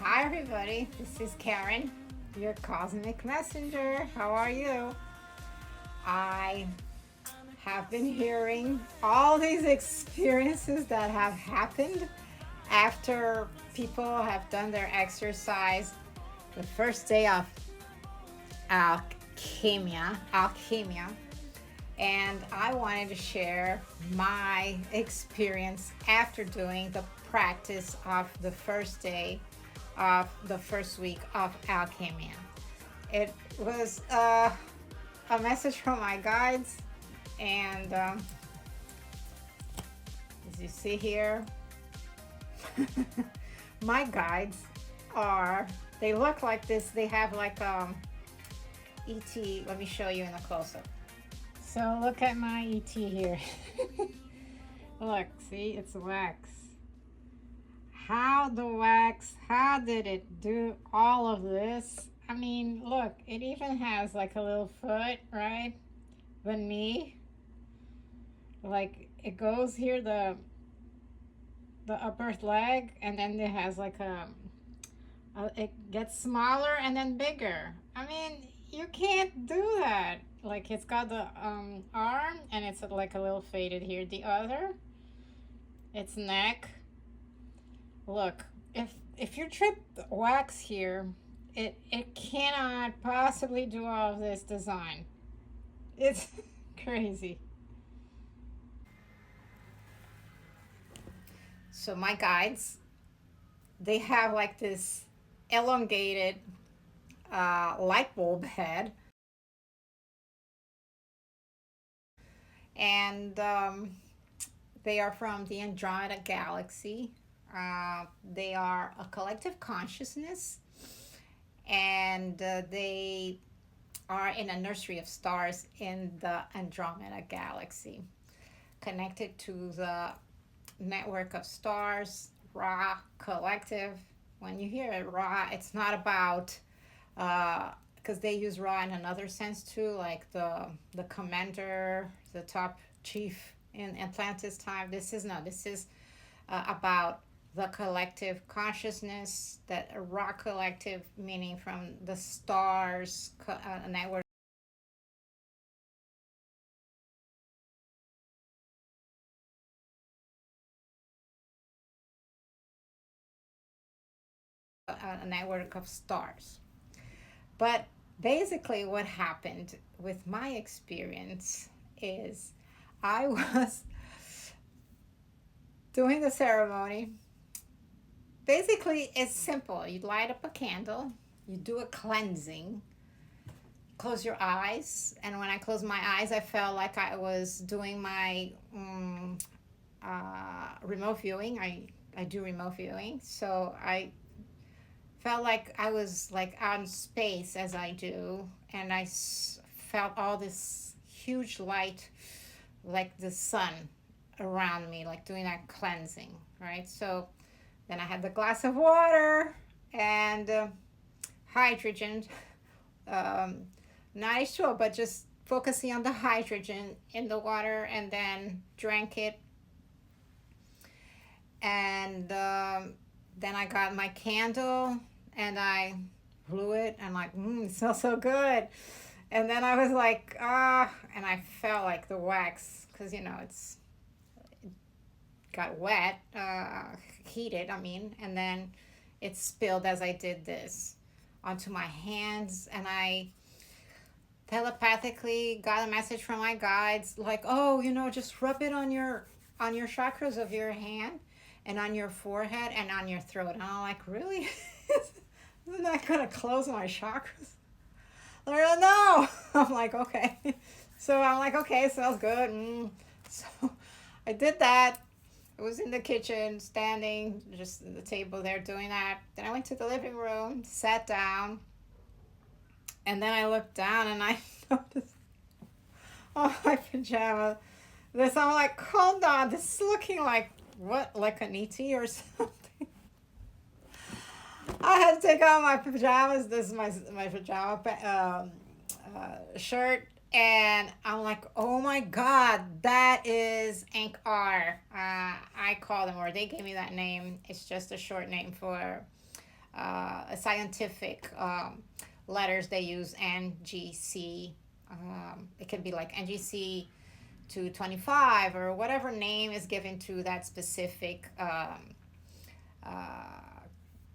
Hi everybody, this is Karen, your cosmic messenger. How are you? I have been hearing all these experiences that have happened after people have done their exercise the first day of alchemia, and I wanted to share my experience after doing the practice of the first day of the first week of alchemia. It was a message from my guides, and as you see here, my guides they look like this. They have like ET. Let me show you in a close-up. So look at my ET here. Look, see, it's wax. How did it do all of this? I mean, look, it even has like a little foot, right? The knee. Like it goes here, the upper leg, and then it has like it gets smaller and then bigger. I mean, you can't do that. Like it's got the arm, and it's like a little faded here. The other, its neck. Look, if you trip wax here, it cannot possibly do all of this design. It's crazy. So my guides, they have like this elongated light bulb head, and they are from the Andromeda Galaxy. They are a collective consciousness, and they are in a nursery of stars in the Andromeda Galaxy, connected to the network of stars, Ra Collective. When you hear it, Ra, it's not about, because they use Ra in another sense too, like the commander, the top chief in Atlantis time. This is about the collective consciousness, that Ra Collective, meaning from the stars network. A network of stars. But basically, what happened with my experience is I was doing the ceremony. Basically, it's simple. You light up a candle, you do a cleansing, close your eyes, and when I closed my eyes, I felt like I was doing my remote viewing. I do remote viewing, so I felt like I was like out in space as I do, and felt all this huge light, like the sun around me, like doing that cleansing, right? So then I had the glass of water and hydrogen, not H2O, but just focusing on the hydrogen in the water, and then drank it. And then I got my candle and I blew it, and like, it smells so good. And then I was like, and I felt like the wax, because it got wet, heated, I mean, and then it spilled as I did this onto my hands, and I telepathically got a message from my guides, like, oh, just rub it on your chakras of your hand, and on your forehead, and on your throat. And I'm like, really? Isn't that gonna close my chakras? Like, no. I'm like, okay. So I'm like, okay, it smells good. So I did that. I was in the kitchen, standing just at the table there doing that. Then I went to the living room, sat down, and then I looked down and I noticed on my pajama this. I'm like, hold on, this is looking like what, like an ET or something. I had to take off my pajamas. This is my pajama shirt, and I'm like, oh my god, that is Ink R. I call them, or they gave me that name. It's just a short name for scientific letters. They use NGC. It could be like NGC 225 or whatever name is given to that specific uh,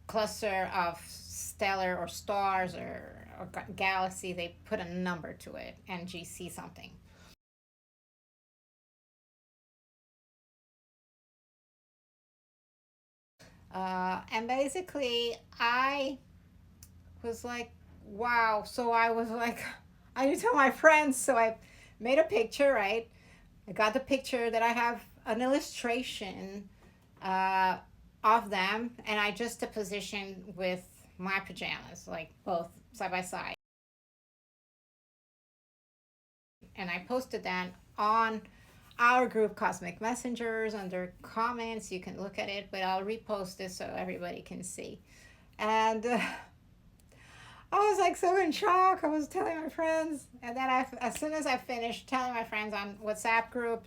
cluster of stellar or stars or galaxy. They put a number to it, NGC something. And basically, I was like, wow. So I was like, I need to tell my friends. So I made a picture, right? I got the picture that I have an illustration uh, of them, and I just positioned with my pajamas, like both side by side. And I posted that on our group Cosmic Messengers under comments. You can look at it, but I'll repost this so everybody can see. And I was like so in shock. I was telling my friends, and then as soon as I finished telling my friends on WhatsApp group,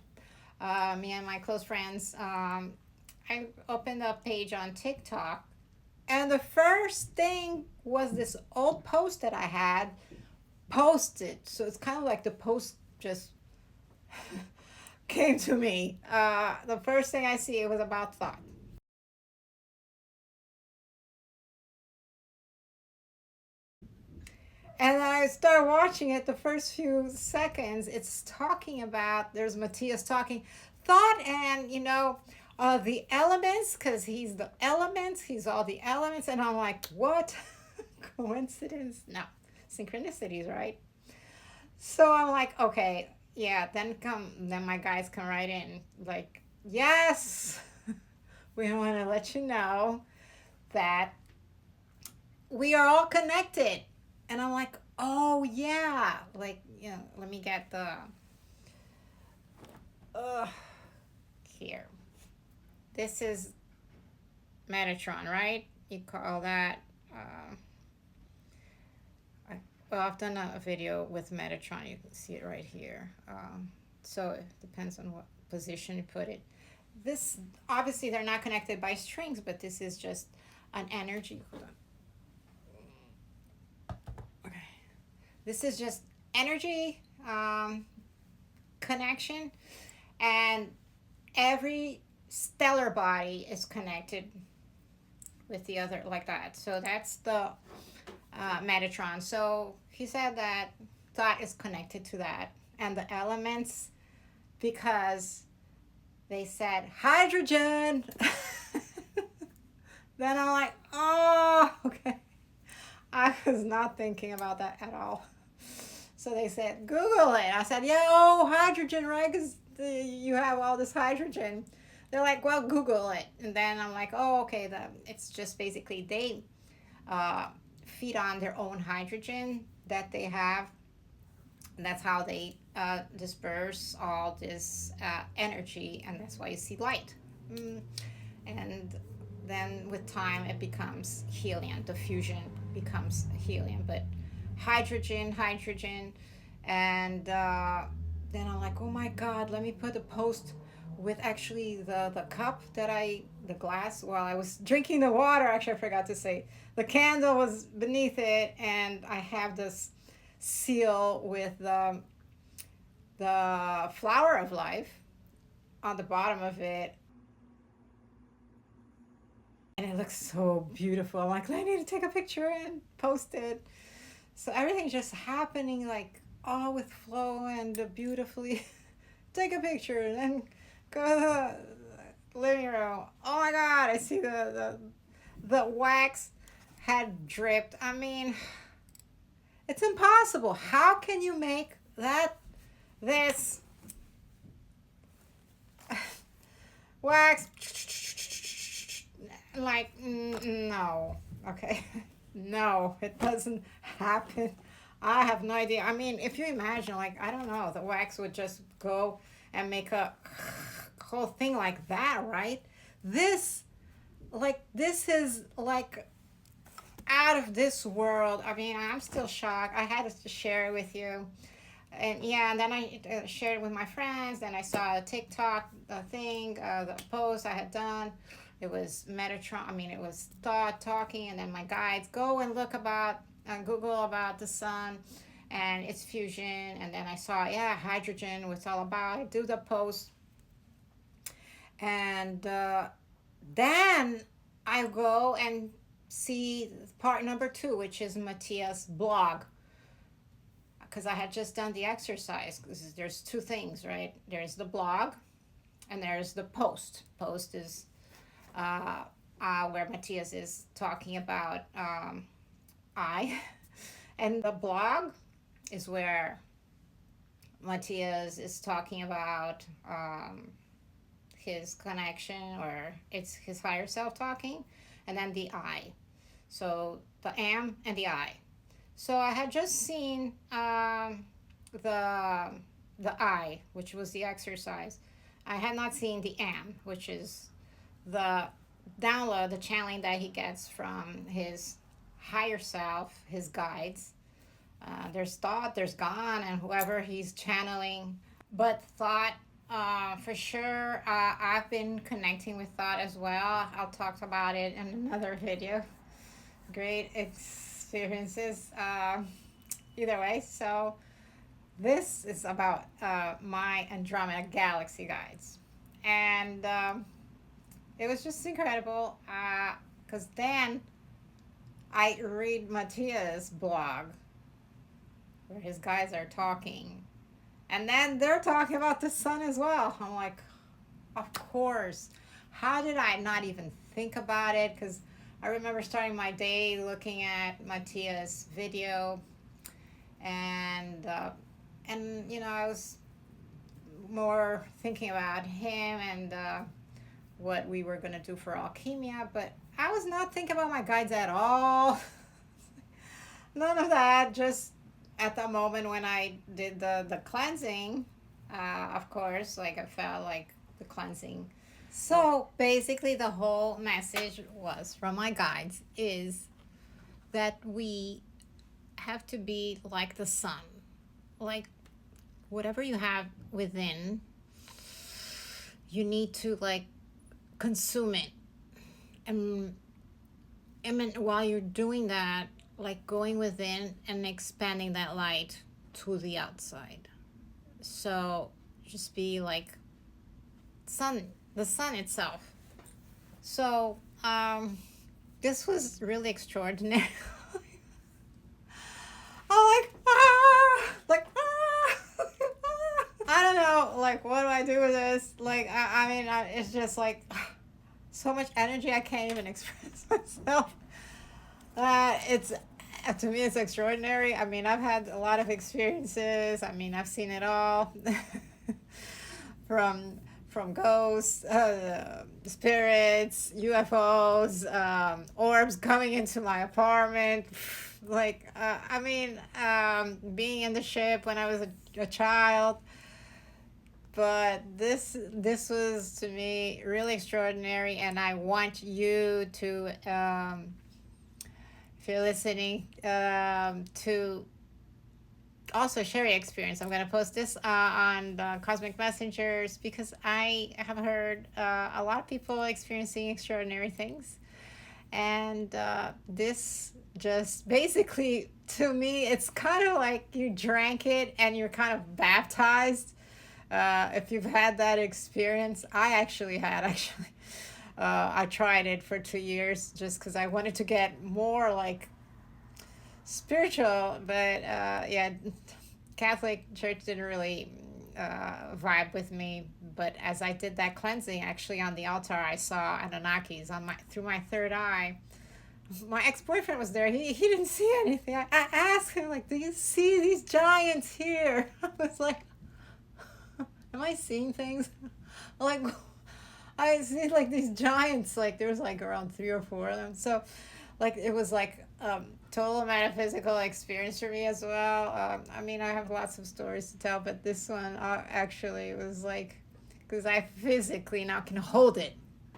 me and my close friends, I opened a page on TikTok, and the first thing was this old post that I had posted. So it's kind of like the post just came to me. The first thing I see, it was about thought. And then I start watching it. The first few seconds, it's talking about, there's Matthias talking thought, and the elements, because he's the elements, he's all the elements. And I'm like, what? Coincidence? No, synchronicities, right? So I'm like, okay, yeah. Then my guys come right in, like, yes, we want to let you know that we are all connected. And I'm like, oh yeah, like, let me get the uh here. This is Metatron, right? You call that well, I've done a video with Metatron. You can see it right here. So it depends on what position you put it. This, obviously they're not connected by strings, but this is just an energy. Hold on. Okay. This is just energy connection, and every stellar body is connected with the other like that. So that's the Metatron. So he said that thought is connected to that, and the elements, because they said hydrogen. Then I'm like, oh, okay. I was not thinking about that at all. So they said, Google it. I said, yeah, oh, hydrogen, right? Because you have all this hydrogen. They're like, well, Google it. And then I'm like, oh, okay. It's just basically they uh, feed on their own hydrogen that they have. And that's how they disperse all this energy. And that's why you see light. And then with time, it becomes helium. The fusion becomes helium. But hydrogen, and then I'm like, oh my god, let me put a post with actually the cup that the glass, while I was drinking the water. Actually, I forgot to say the candle was beneath it, and I have this seal with the flower of life on the bottom of it, and it looks so beautiful. I'm like, I need to take a picture and post it. So everything's just happening like all with flow and beautifully. Take a picture and then go to the living room. Oh my god, I see the wax had dripped. I mean, it's impossible. How can you make this wax like, no. Okay. No, it doesn't happen. I have no idea. I mean, if you imagine, like, I don't know, the wax would just go and make a whole thing like that, right? This is like out of this world. I mean, I'm still shocked. I had to share it with you. And yeah, and then I shared it with my friends. Then I saw a TikTok thing, the post I had done. It was Metatron. I mean, it was thought talking, and then my guides go and look about Google about the sun and its fusion, and then I saw, yeah, hydrogen was all about. I do the post, and then I go and see part number 2, which is Matias' blog, because I had just done the exercise. There's 2 things, right? There's the blog, and there's the post. Post is where Matias is talking about I, and the blog is where Matias is talking about his connection, or it's his higher self talking, and then the I. So the am and the I. So I had just seen the I, which was the exercise. I had not seen the am, which is the download, the channeling that he gets from his higher self, his guides. There's thought, there's gone, and whoever he's channeling. But thought, for sure, I've been connecting with thought as well. I'll talk about it in another video. Great experiences, either way. So this is about my Andromeda Galaxy guides. And it was just incredible, because then I read Matias' blog where his guys are talking, and then they're talking about the sun as well. I'm like, of course. How did I not even think about it? Because I remember starting my day looking at Matias' video, and you know, I was more thinking about him and what we were gonna do for alchemia, but I was not thinking about my guides at all. None of that. Just at the moment when I did the cleansing, of course, like I felt like the cleansing. So basically the whole message was from my guides is that we have to be like the sun. Like whatever you have within, you need to like consume it. And while you're doing that, like going within and expanding that light to the outside. So just be like the sun itself. So this was really extraordinary. I'm like I don't know, like what do I do with this? Like I mean it's just like so much energy I can't even express myself. It's to me it's extraordinary. I mean, I've had a lot of experiences. I mean, I've seen it all from ghosts, spirits, UFOs, orbs coming into my apartment. Like I mean, being in the ship when I was a child. But this was to me really extraordinary, and I want you to, if you're listening, to also share your experience. I'm going to post this on Cosmic Messengers, because I have heard a lot of people experiencing extraordinary things, and this just basically, to me, it's kind of like you drank it and you're kind of baptized. If you've had that experience, I actually had. I tried it for 2 years just because I wanted to get more like spiritual, but yeah, Catholic Church didn't really vibe with me. But as I did that cleansing, actually on the altar, I saw Anunnakis through my third eye. My ex-boyfriend was there. He didn't see anything. I asked him, like, do you see these giants here? I was like, am I seeing things? Like, I see like these giants, like there was like around 3 or 4 of them. So like it was like total metaphysical experience for me as well. I mean, I have lots of stories to tell, but this one actually was like, because I physically now can hold it.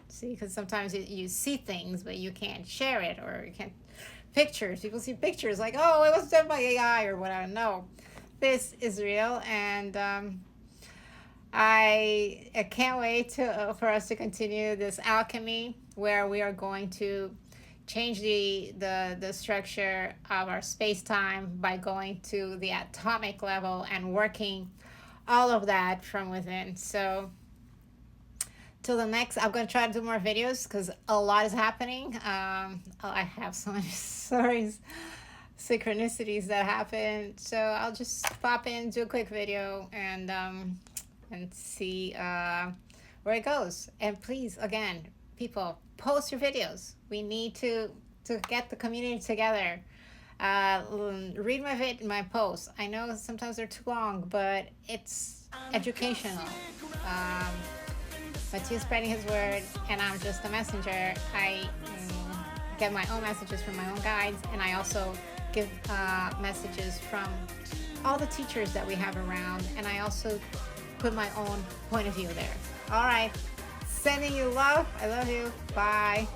See, because sometimes you see things, but you can't share it, or you can't pictures. People see pictures like, oh, it was done by AI or whatever. No, this is real, and I can't wait for us to continue this alchemy where we are going to change the structure of our space-time by going to the atomic level and working all of that from within. So till the next, I'm going to try to do more videos because a lot is happening. I have so many stories, synchronicities that happen. So I'll just pop in, do a quick video, and see where it goes. And please, again, people, post your videos. We need to get the community together. Read my posts. I know sometimes they're too long, but it's educational. Matias spreading his word, and I'm just a messenger. I get my own messages from my own guides, and I also give messages from all the teachers that we have around, and I also put my own point of view there. All right, sending you love. I love you. Bye.